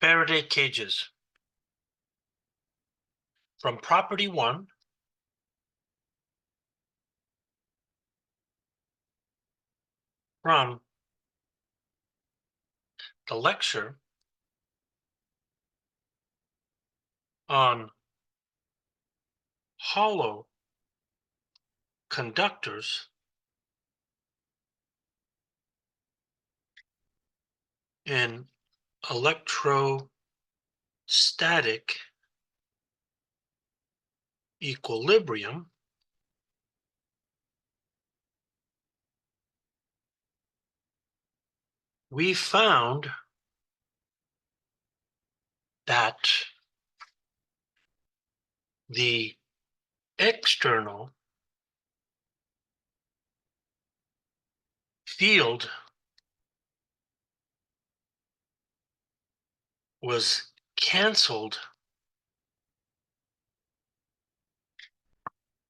Faraday cages. From property 1, from the lecture on hollow conductors in electrostatic equilibrium, we found that the external field was canceled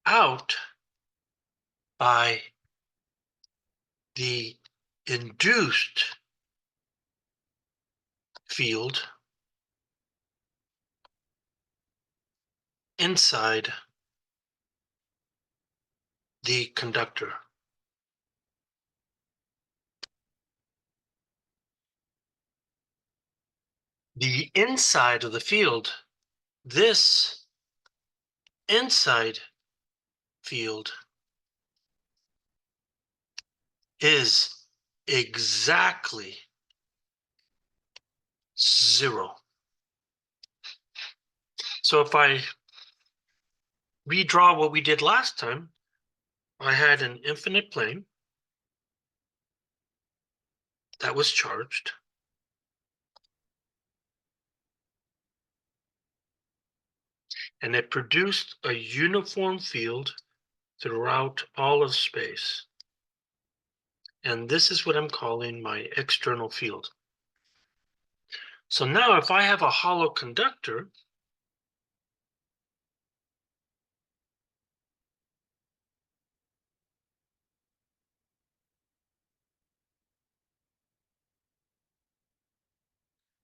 out by the induced field inside the conductor. The inside of the field, this inside field is exactly 0. So if I redraw what we did last time, I had an infinite plane that was charged. And it produced a uniform field throughout all of space. And this is what I'm calling my external field. So now if I have a hollow conductor,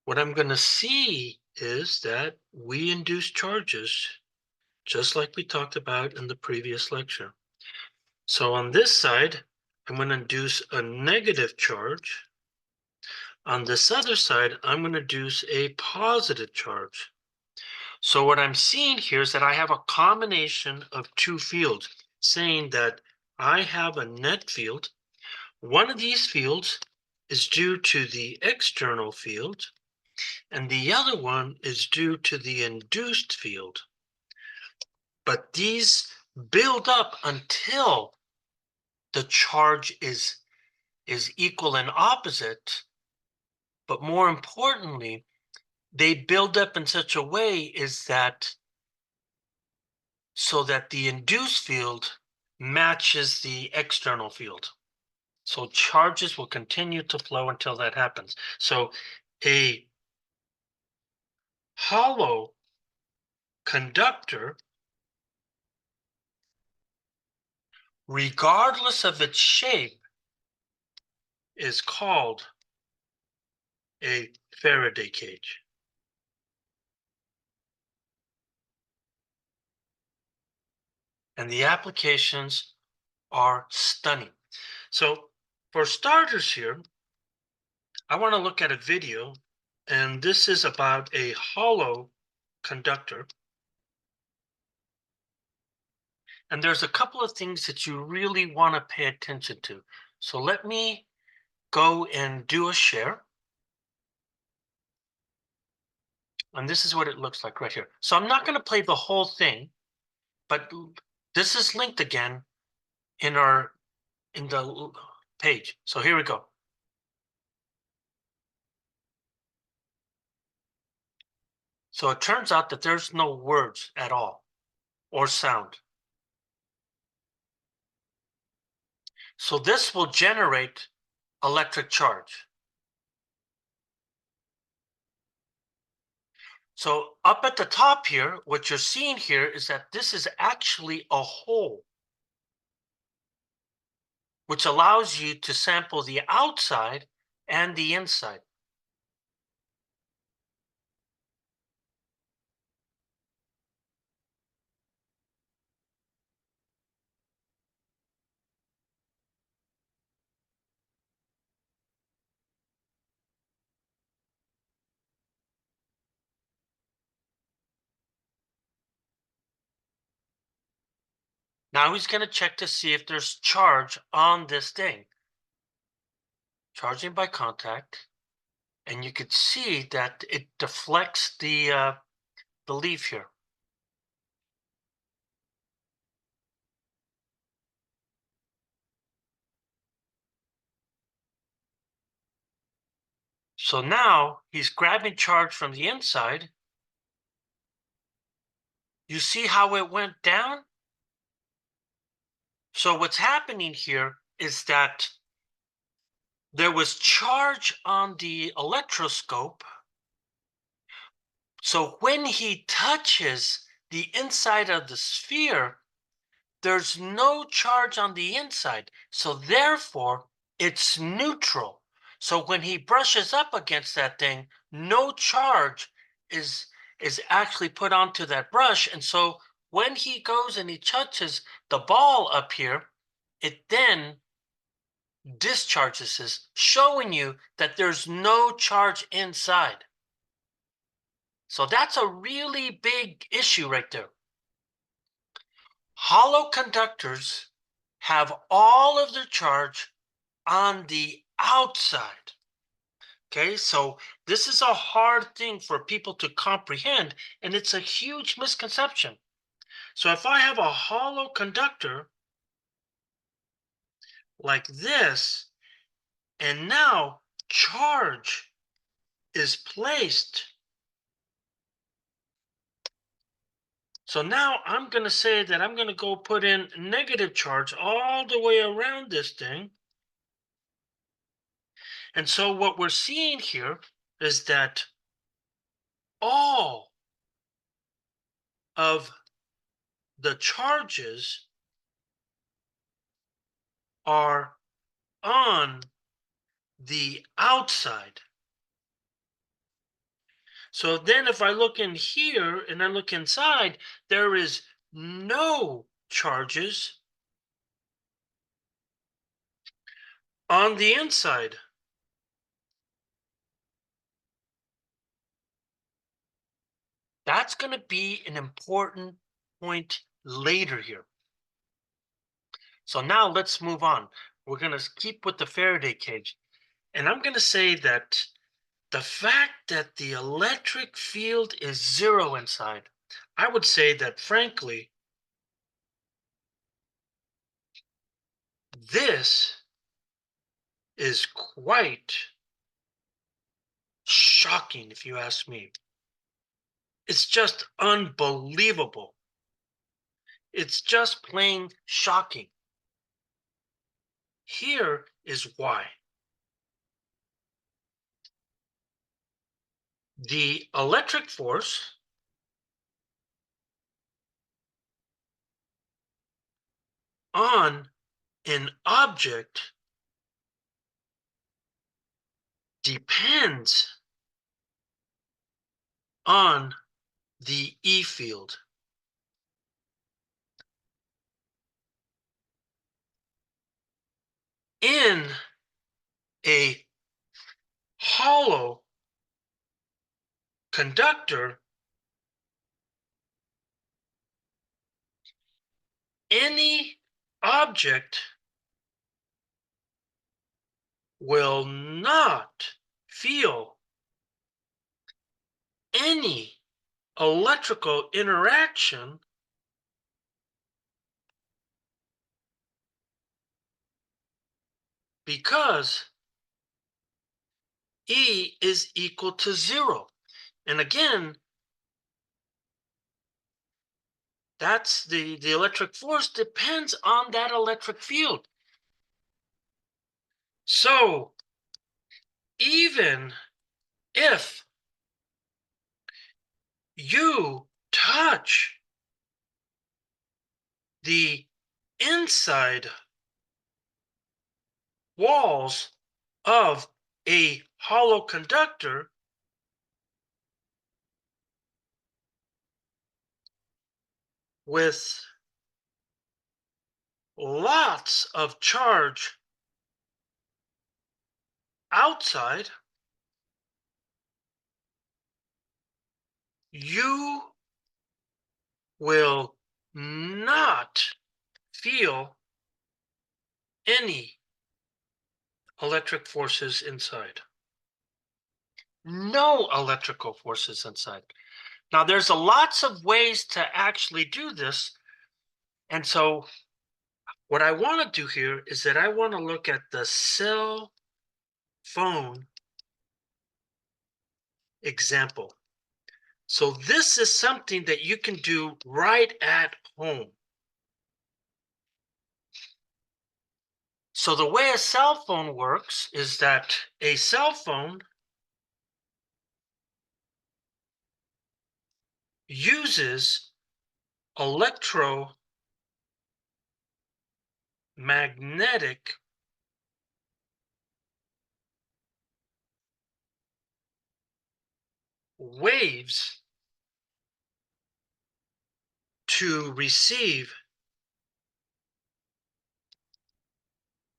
what I'm going to see is that we induce charges, just like we talked about in the previous lecture. So on this side, I'm going to induce a negative charge. On this other side, I'm going to induce a positive charge. So what I'm seeing here is that I have a combination of two fields, saying that I have a net field. One of these fields is due to the external field, and the other one is due to the induced field. But these build up until the charge is equal and opposite. But more importantly, they build up in such a way is that so that the induced field matches the external field. So charges will continue to flow until that happens. So a hollow conductor, regardless of its shape, is called a Faraday cage. And the applications are stunning. So for starters here, I want to look at a video, and this is about a hollow conductor. And there's a couple of things that you really want to pay attention to. So let me go and do a share. And this is what it looks like right here. So I'm not going to play the whole thing, but this is linked again in the page. So here we go. So it turns out that there's no words at all or sound. So this will generate electric charge. So up at the top here, what you're seeing here is that this is actually a hole, which allows you to sample the outside and the inside. Now he's going to check to see if there's charge on this thing. Charging by contact. And you could see that it deflects the leaf here. So now he's grabbing charge from the inside. You see how it went down? So what's happening here is that there was charge on the electroscope. So when he touches the inside of the sphere, there's no charge on the inside. So therefore, it's neutral. So when he brushes up against that thing, no charge is actually put onto that brush. And so when he goes and he touches the ball up here, it then discharges this, showing you that there's no charge inside. So that's a really big issue right there. Hollow conductors have all of their charge on the outside. Okay, so this is a hard thing for people to comprehend, and it's a huge misconception. So if I have a hollow conductor like this, and now charge is placed. So now I'm going to say that I'm going to go put in negative charge all the way around this thing. And so what we're seeing here is that all of the charges are on the outside. So then if I look in here and I look inside, there is no charges on the inside. That's going to be an important point later here. So now let's move on. We're going to keep with the Faraday cage. And I'm going to say that the fact that the electric field is zero inside, I would say that frankly, this is quite shocking, if you ask me. It's just unbelievable. It's just plain shocking. Here is why. The electric force on an object depends on the E field. In a hollow conductor, any object will not feel any electrical interaction because E is equal to zero. And again, that's the electric force depends on that electric field. So even if you touch the inside walls of a hollow conductor, with lots of charge outside, you will not feel any electric forces inside. No electrical forces inside. Now, there's lots of ways to actually do this. And so what I want to do here is that I want to look at the cell phone example. So this is something that you can do right at home. So the way a cell phone works is that a cell phone uses electromagnetic waves to receive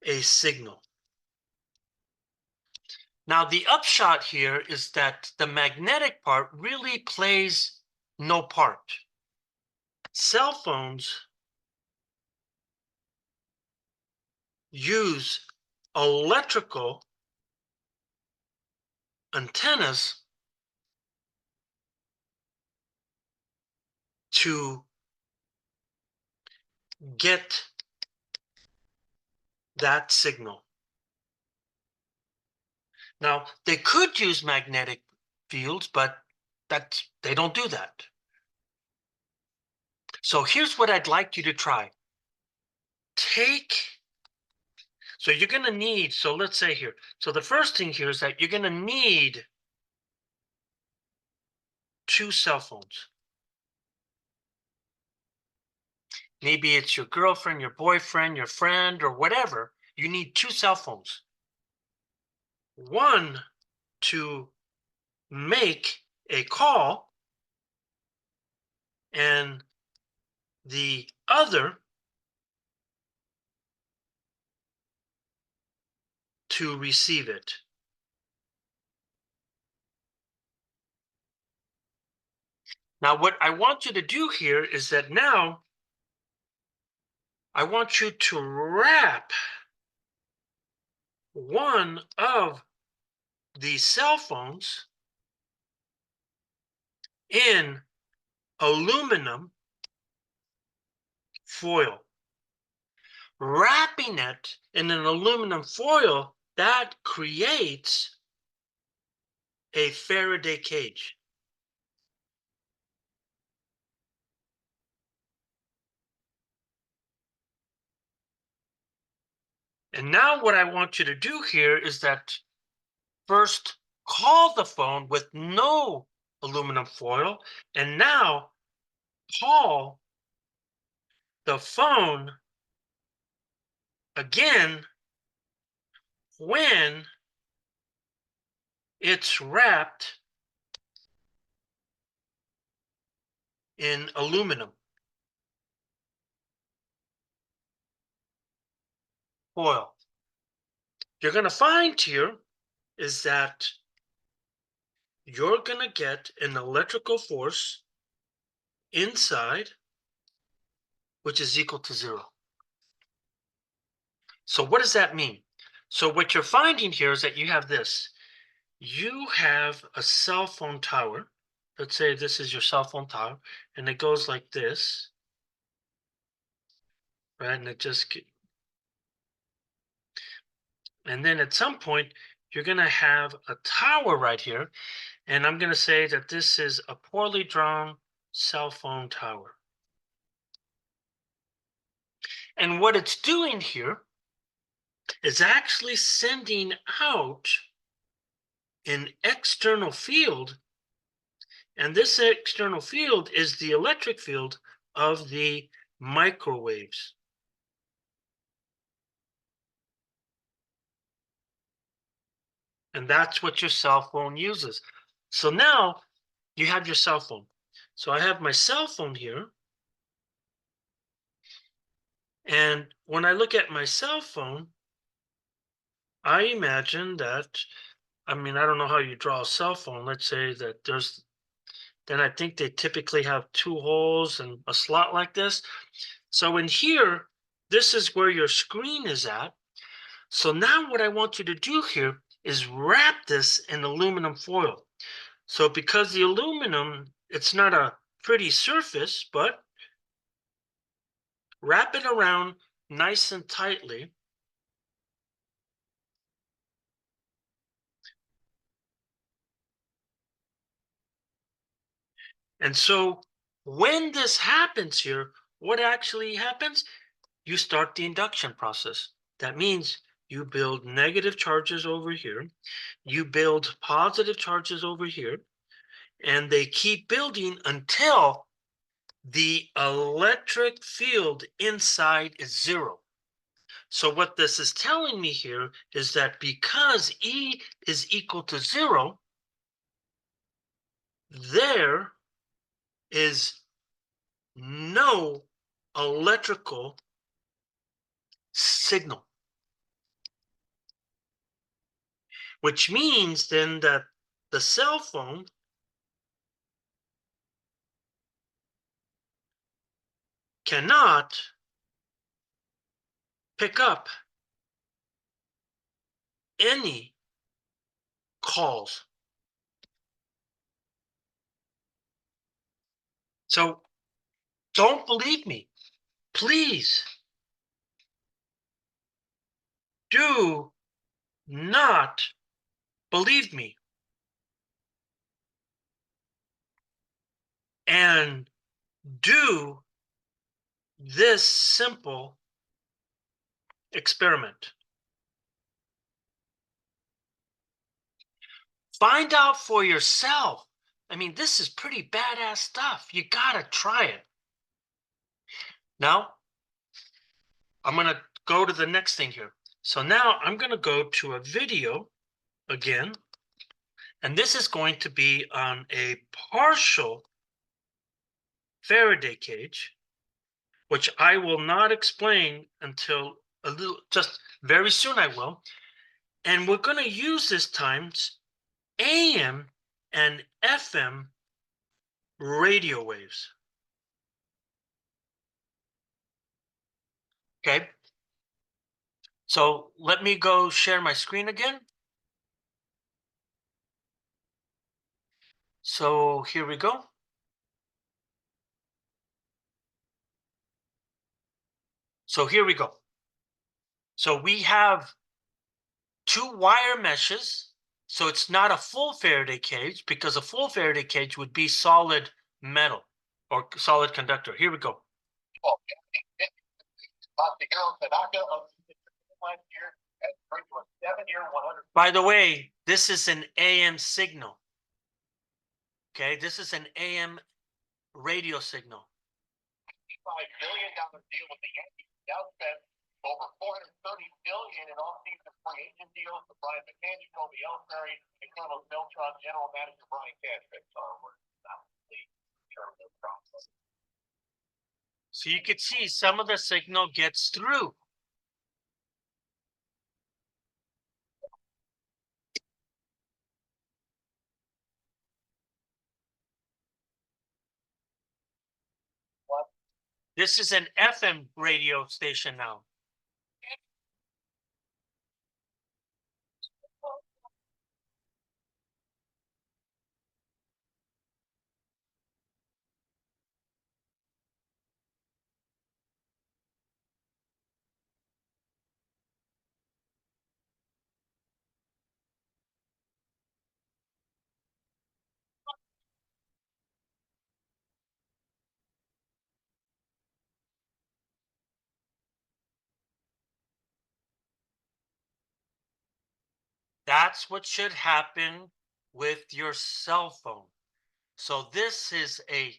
a signal. Now, the upshot here is that the magnetic part really plays no part. Cell phones use electrical antennas to get that signal. Now, they could use magnetic fields, but they don't do that. So here's what I'd like you to try. So you're going to need, so let's say here, so the first thing here is that you're going to need 2 cell phones. Maybe it's your girlfriend, your boyfriend, your friend, or whatever. You need 2 cell phones. One to make a call, and the other to receive it. Now, what I want you to do here is that now I want you to wrap one of the cell phones in aluminum foil. Wrapping it in an aluminum foil, that creates a Faraday cage. And now what I want you to do here is that first call the phone with no aluminum foil, and now call the phone again when it's wrapped in aluminum foil. You're going to find here is that you're going to get an electrical force inside, which is equal to 0. So what does that mean? So what you're finding here is that you have this. You have a cell phone tower. Let's say this is your cell phone tower, and it goes like this, right? And then at some point, you're going to have a tower right here, and I'm going to say that this is a poorly drawn cell phone tower. And what it's doing here is actually sending out an external field, and this external field is the electric field of the microwaves. And that's what your cell phone uses. So now you have your cell phone. So I have my cell phone here. And when I look at my cell phone, I imagine that, I mean, I don't know how you draw a cell phone. Let's say that then I think they typically have 2 holes and a slot like this. So in here, this is where your screen is at. So now what I want you to do here is wrap this in aluminum foil. So because the aluminum, it's not a pretty surface, but wrap it around nice and tightly. And so when this happens here, what actually happens? You start the induction process. That means you build negative charges over here, you build positive charges over here, and they keep building until the electric field inside is zero. So what this is telling me here is that because E is equal to zero, there is no electrical signal, which means then that the cell phone cannot pick up any calls. So don't believe me. Please do not believe me. And do this simple experiment. Find out for yourself. I mean, this is pretty badass stuff. You gotta try it. Now, I'm gonna go to the next thing here. So now I'm gonna go to a video again, and this is going to be on a partial Faraday cage, which I will not explain until a little, just very soon I will. And we're gonna use this times AM and FM radio waves. Okay. So let me go share my screen again. So here we go. So here we go. So we have two wire meshes. So it's not a full Faraday cage because a full Faraday cage would be solid metal or solid conductor. Here we go. By the way, this is an AM signal. Okay, this is an AM radio signal. $5 billion deal with the Yankees now spent over $430 million in off-season free agent deals to Brian McCann, Kobe Ellsbury, and Carlos Beltran, general manager Brian Cashman. So you could see some of the signal gets through. This is an FM radio station now. That's what should happen with your cell phone. So this is a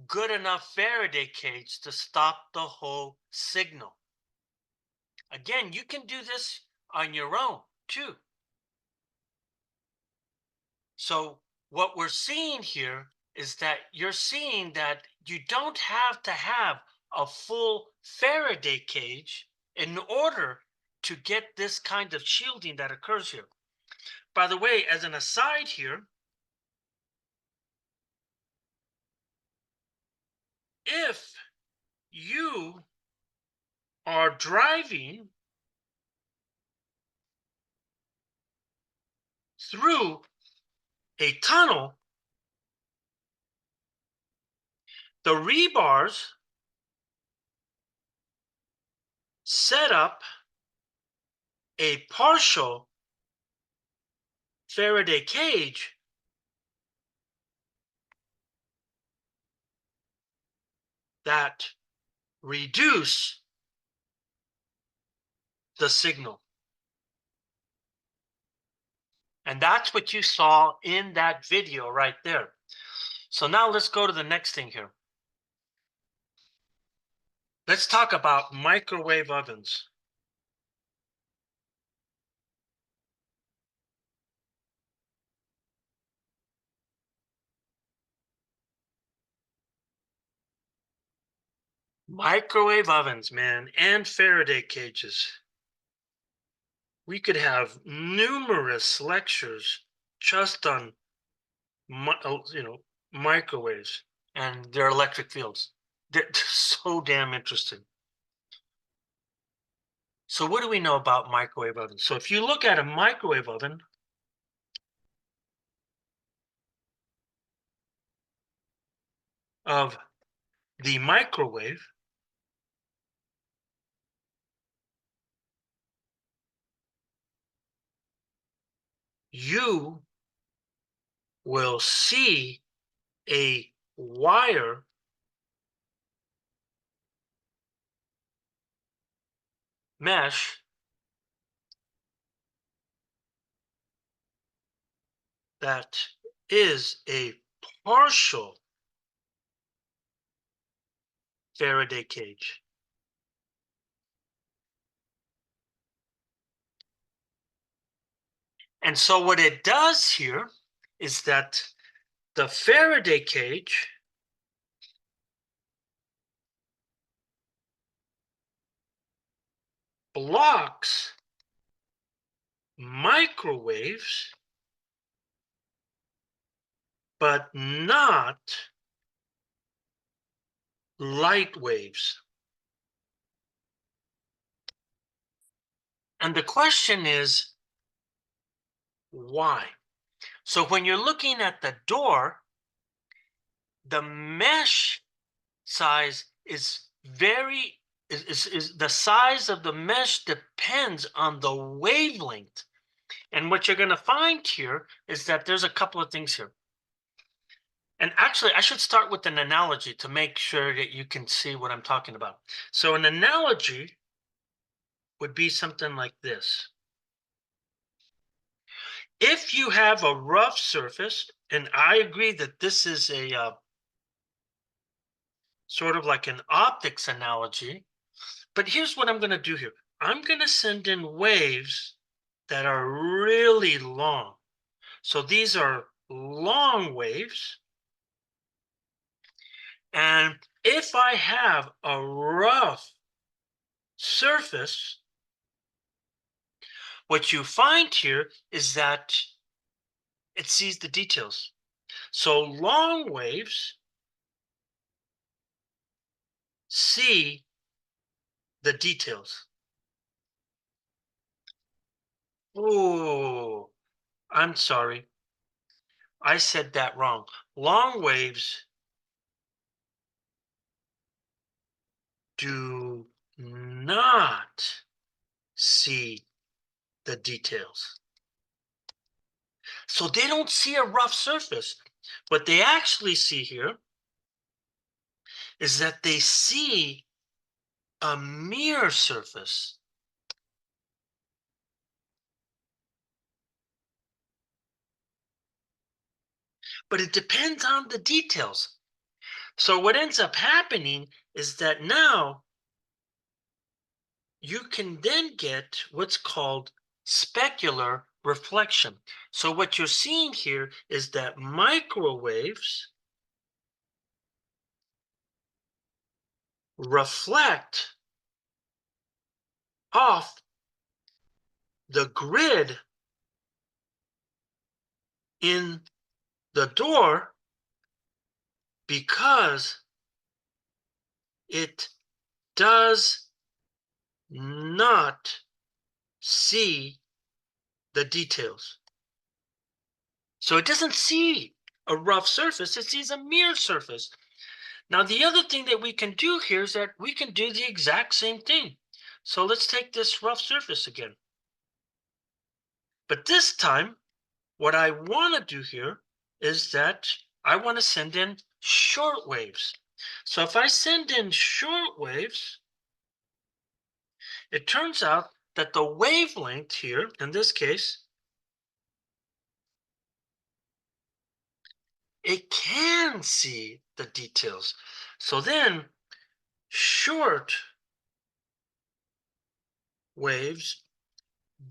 good enough Faraday cage to stop the whole signal. Again, you can do this on your own too. So what we're seeing here is that you're seeing that you don't have to have a full Faraday cage in order to get this kind of shielding that occurs here. By the way, as an aside here, if you are driving through a tunnel, the rebars set up a partial Faraday cage that reduce the signal. And that's what you saw in that video right there. So now let's go to the next thing here. Let's talk about microwave ovens. Microwave ovens, man, and Faraday cages. We could have numerous lectures just on microwaves and their electric fields. They're so damn interesting. So what do we know about microwave ovens? So if you look at a microwave oven, of the microwave, you will see a wire mesh that is a partial Faraday cage. And so what it does here is that the Faraday cage blocks microwaves, but not light waves. And the question is, why? So when you're looking at the door, the mesh size is the size of the mesh depends on the wavelength. And what you're going to find here is that there's a couple of things here. And actually, I should start with an analogy to make sure that you can see what I'm talking about. So an analogy would be something like this. If you have a rough surface, and I agree that this is a sort of like an optics analogy, but here's what I'm going to do here. I'm going to send in waves that are really long. So these are long waves. And if I have a rough surface, what you find here is that it sees the details. So long waves see the details. Oh, I'm sorry. I said that wrong. Long waves do not see the details. So they don't see a rough surface. What they actually see here is that they see a mirror surface. But it depends on the details. So what ends up happening is that now you can then get what's called specular reflection. So what you're seeing here is that microwaves reflect off the grid in the door because it does not see the details. So it doesn't see a rough surface, it sees a mirrored surface. Now, the other thing that we can do here is that we can do the exact same thing. So let's take this rough surface again. But this time, what I want to do here is that I want to send in short waves. So if I send in short waves, it turns out that the wavelength here, in this case, it can see the details. So then short waves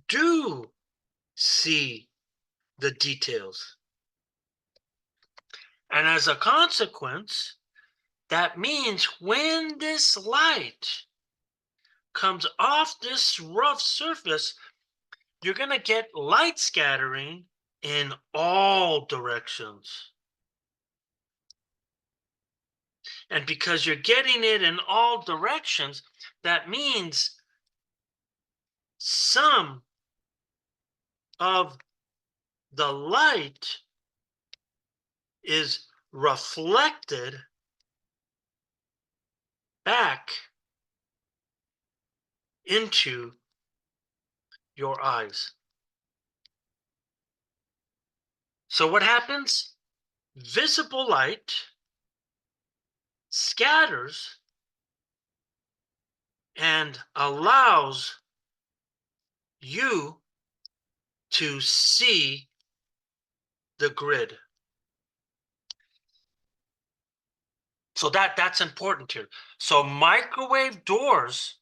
do see the details. And as a consequence, that means when this light comes off this rough surface, you're going to get light scattering in all directions. And because you're getting it in all directions, that means some of the light is reflected back into your eyes. So what happens? Visible light scatters and allows you to see the grid. So that's important here. So microwave doors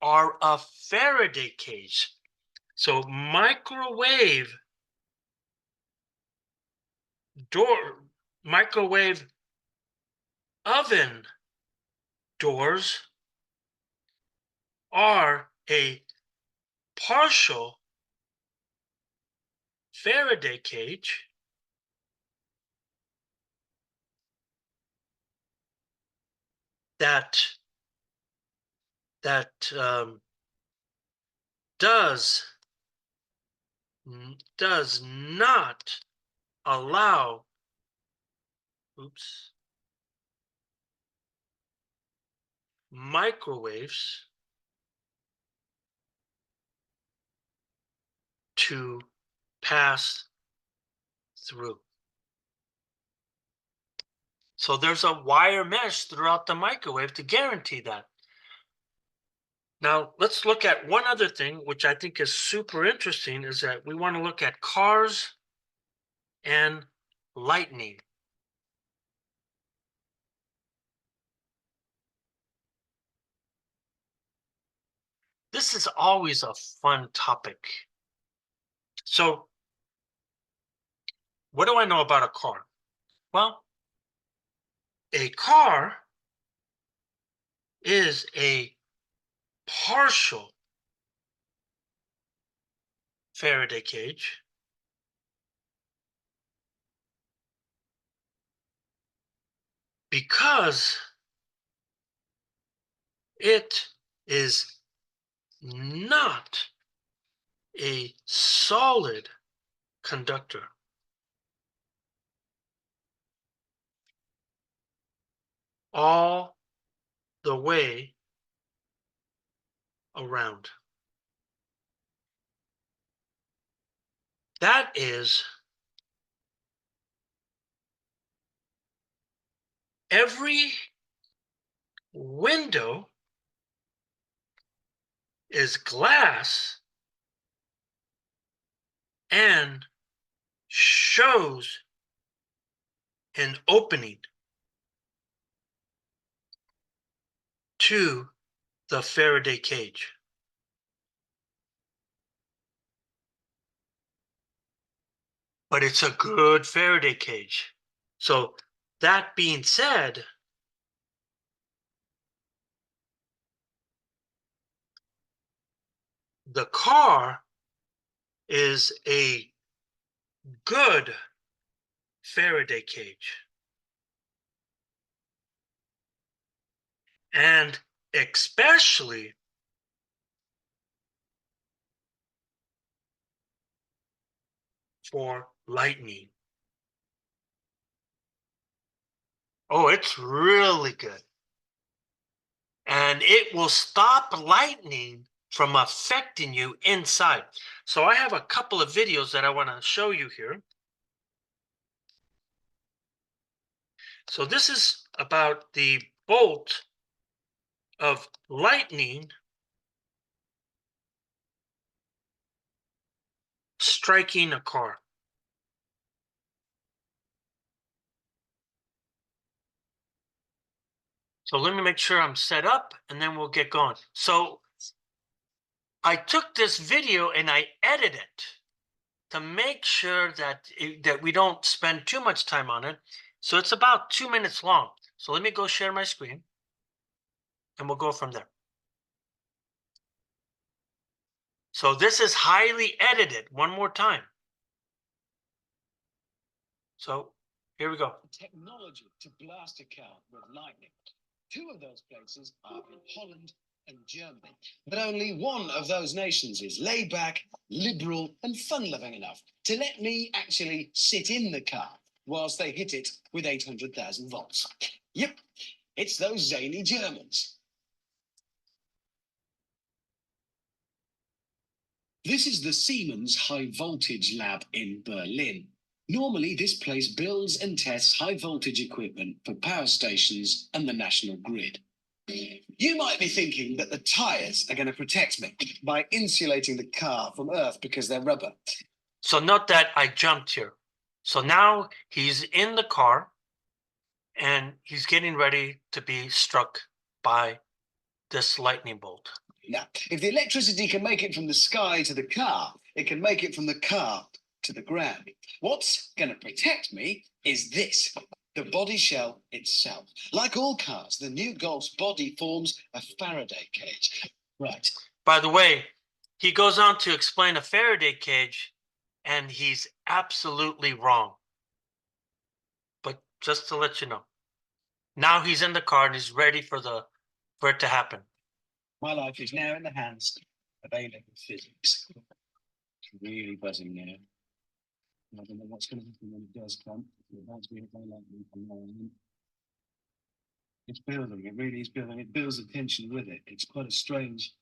are a Faraday cage. So door, microwave oven doors are a partial Faraday cage that that does does not allow oops microwaves to pass through. So there's a wire mesh throughout the microwave to guarantee that. Now let's look at one other thing, which I think is super interesting, is that we want to look at cars and lightning. This is always a fun topic. So what do I know about a car? Well, a car is a partial Faraday cage because it is not a solid conductor. All the way around. That is, every window is glass and shows an opening to the Faraday cage. But it's a good Faraday cage. So that being said, the car is a good Faraday cage. And especially for lightning. Oh, it's really good. And it will stop lightning from affecting you inside. So I have a couple of videos that I want to show you here. So this is about the bolt of lightning striking a car. So let me make sure I'm set up and then we'll get going. So I took this video and I edited it to make sure that that we don't spend too much time on it. So it's about 2 minutes long. So let me go share my screen and we'll go from there. So this is highly edited one more time. So here we go. Technology to blast a car with lightning. Two of those places are in Holland and Germany. But only one of those nations is laid back, liberal, and fun-loving enough to let me actually sit in the car whilst they hit it with 800,000 volts. Yep, it's those zany Germans. This is the Siemens High Voltage Lab in Berlin. Normally, this place builds and tests high voltage equipment for power stations and the national grid. You might be thinking that the tyres are going to protect me by insulating the car from earth because they're rubber. So note that I jumped here. So now he's in the car and he's getting ready to be struck by this lightning bolt. Now, if the electricity can make it from the sky to the car, it can make it from the car to the ground. What's going to protect me is this, the body shell itself. Like all cars, the new Golf's body forms a Faraday cage. Right. By the way, he goes on to explain a Faraday cage, and he's absolutely wrong. But just to let you know, now he's in the car and he's ready for it to happen. My life is now in the hands of A-level physics. It's really buzzing now. I don't know what's going to happen when it does come. It reminds me of A-level from now on. It's building, it really is building. It builds the tension with it. It's quite a strange.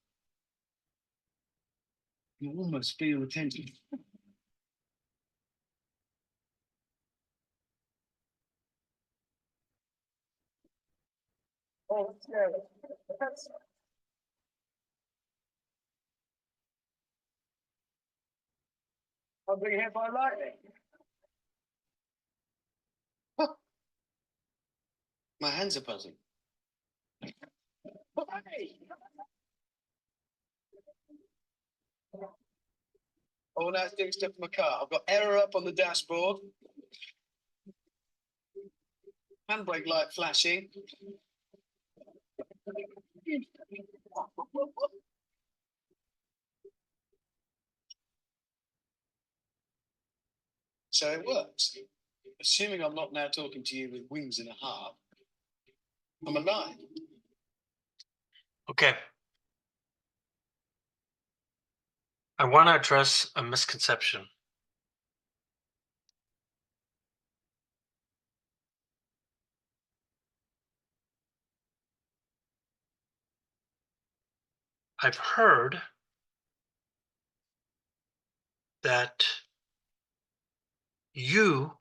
You almost feel the tension. Oh, yeah. I'm being hit by lightning. My hands are buzzing. Oh, now it's doing stuff in my car. I've got error up on the dashboard. Handbrake light flashing. So it works. Assuming I'm not now talking to you with wings and a heart, I'm alive. Okay. I want to address a misconception. I've heard that you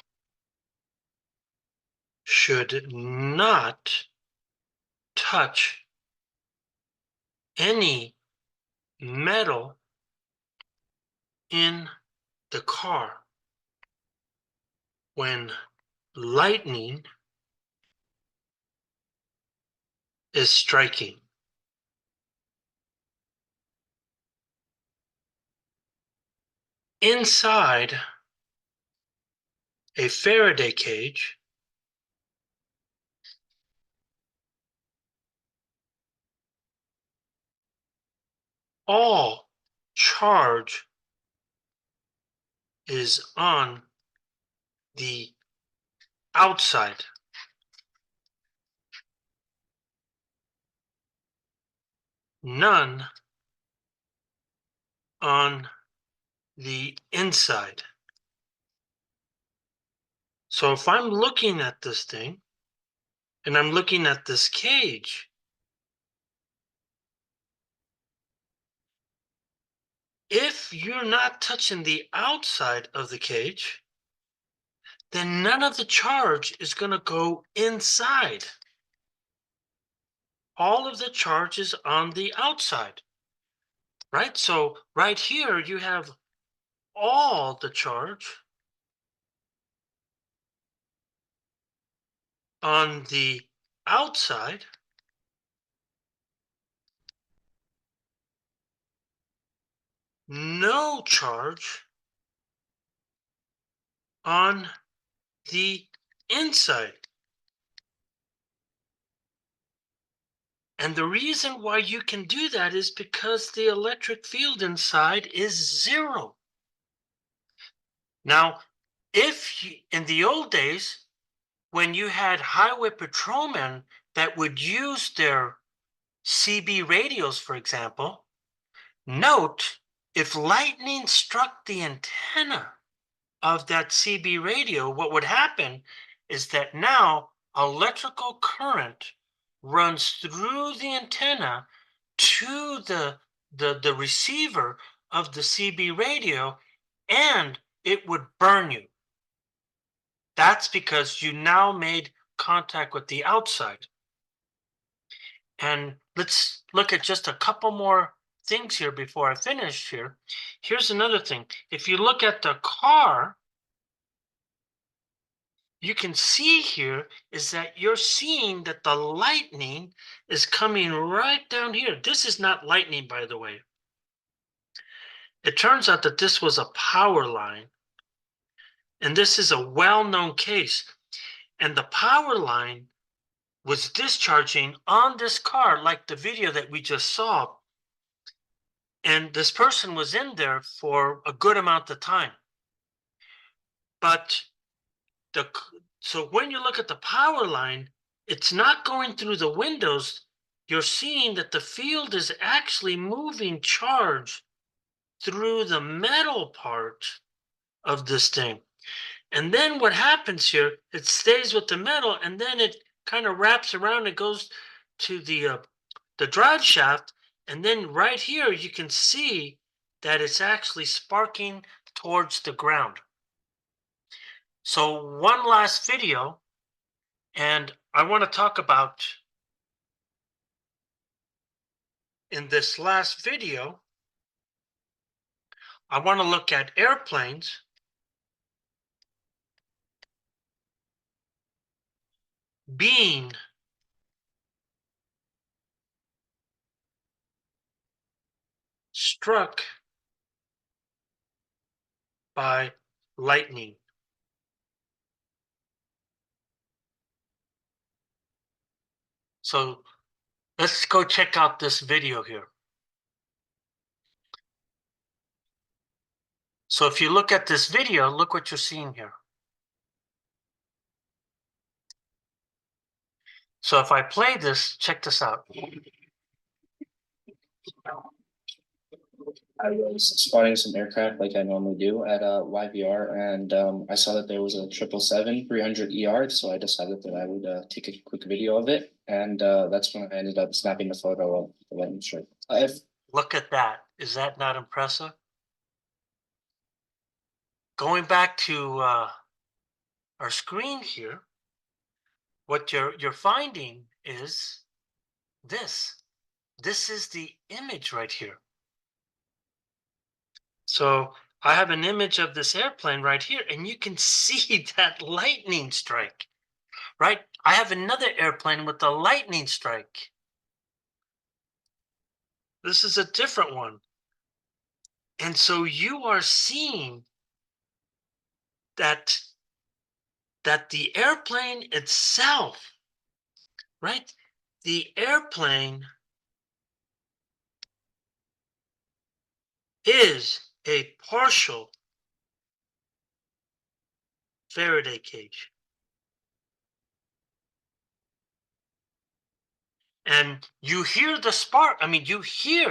should not touch any metal in the car when lightning is striking. Inside a Faraday cage, all charge is on the outside. None on the inside. So if I'm looking at this thing and I'm looking at this cage, if you're not touching the outside of the cage, then none of the charge is going to go inside. All of the charge is on the outside, right? So right here, you have all the charge on the outside, no charge on the inside. And the reason why you can do that is because the electric field inside is zero. Now, in the old days, when you had highway patrolmen that would use their CB radios, for example, note if lightning struck the antenna of that CB radio, what would happen is that now electrical current runs through the antenna to the receiver of the CB radio, and it would burn you. That's because you now made contact with the outside. And let's look at just a couple more things here before I finish here. Here's another thing. If you look at the car, you can see here is that you're seeing that the lightning is coming right down here. This is not lightning, by the way. It turns out that this was a power line, and this is a well-known case. And the power line was discharging on this car, like the video that we just saw. And this person was in there for a good amount of time. But so when you look at the power line, it's not going through the windows. You're seeing that the field is actually moving charge through the metal part of this thing. And then what happens here, it stays with the metal, and then it kind of wraps around. It goes to the drive shaft, and then right here you can see that it's actually sparking towards the ground. So one last video, and I want to talk about in this last video, I want to look at airplanes being struck by lightning. So let's go check out this video here. So if you look at this video, look what you're seeing here. So if I play this, check this out. I was spotting some aircraft like I normally do at YVR, and I saw that there was a 777-300ER, so I decided that I would take a quick video of it, and that's when I ended up snapping a photo of the lightning strike. Look at that. Is that not impressive? Going back to our screen here, what you're finding is this. This is the image right here. So I have an image of this airplane right here, and you can see that lightning strike, right? I have another airplane with a lightning strike. This is a different one. And so you are seeing that the airplane itself, right? The airplane is a partial Faraday cage. And you hear the spark. I mean, you see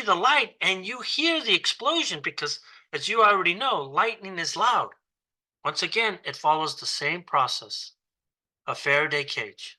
the light and you hear the explosion because, as you already know, lightning is loud. Once again, it follows the same process, a Faraday cage.